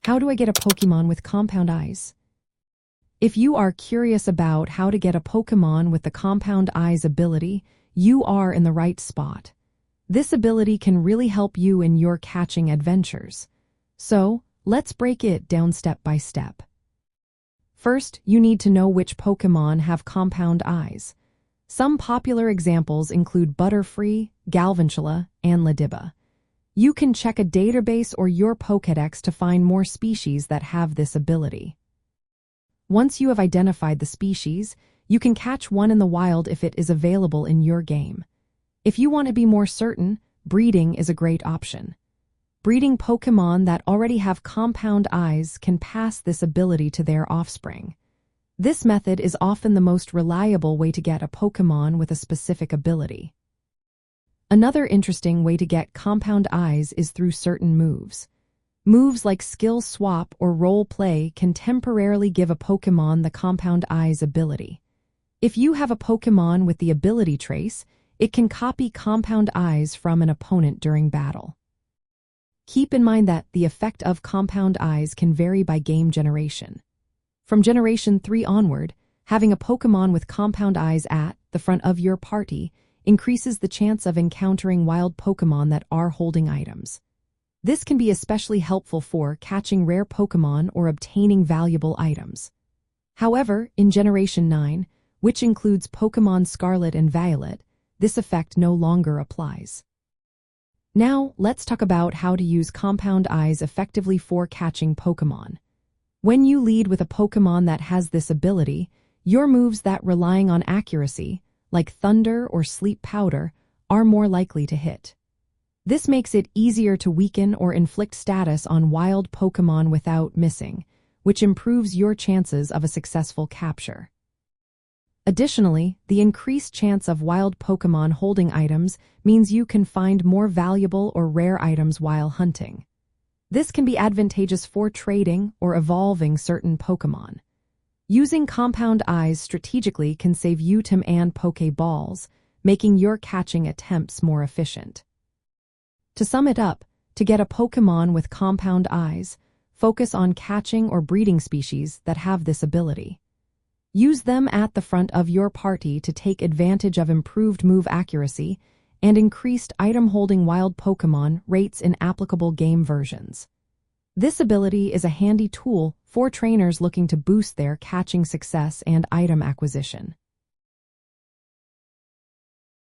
How do I get a Pokemon with compound eyes? If you are curious about how to get a Pokemon with the compound eyes ability, you are in the right spot. This ability can really help you in your catching adventures. So, let's break it down step by step. First, you need to know which Pokemon have compound eyes. Some popular examples include Butterfree, Galvantula, and Ladybug. You can check a database or your Pokédex to find more species that have this ability. Once you have identified the species, you can catch one in the wild if it is available in your game. If you want to be more certain, breeding is a great option. Breeding Pokémon that already have compound eyes can pass this ability to their offspring. This method is often the most reliable way to get a Pokémon with a specific ability. Another interesting way to get compound eyes is through certain moves. Moves like Skill Swap or Role Play can temporarily give a Pokémon the compound eyes ability. If you have a Pokémon with the ability trace, it can copy compound eyes from an opponent during battle. Keep in mind that the effect of compound eyes can vary by game generation. From Generation 3 onward, having a Pokémon with compound eyes at the front of your party increases the chance of encountering wild Pokémon that are holding items. This can be especially helpful for catching rare Pokémon or obtaining valuable items. However, in Generation 9, which includes Pokémon Scarlet and Violet, this effect no longer applies. Now, let's talk about how to use compound eyes effectively for catching Pokémon. When you lead with a Pokémon that has this ability, your moves that relying on accuracy, like Thunder or Sleep Powder, are more likely to hit. This makes it easier to weaken or inflict status on wild Pokémon without missing, which improves your chances of a successful capture. Additionally, the increased chance of wild Pokémon holding items means you can find more valuable or rare items while hunting. This can be advantageous for trading or evolving certain Pokémon. Using compound eyes strategically can save you time and Pokéballs, making your catching attempts more efficient. To sum it up, to get a Pokémon with compound eyes, focus on catching or breeding species that have this ability. Use them at the front of your party to take advantage of improved move accuracy and increased item-holding wild Pokémon rates in applicable game versions. This ability is a handy tool for trainers looking to boost their catching success and item acquisition.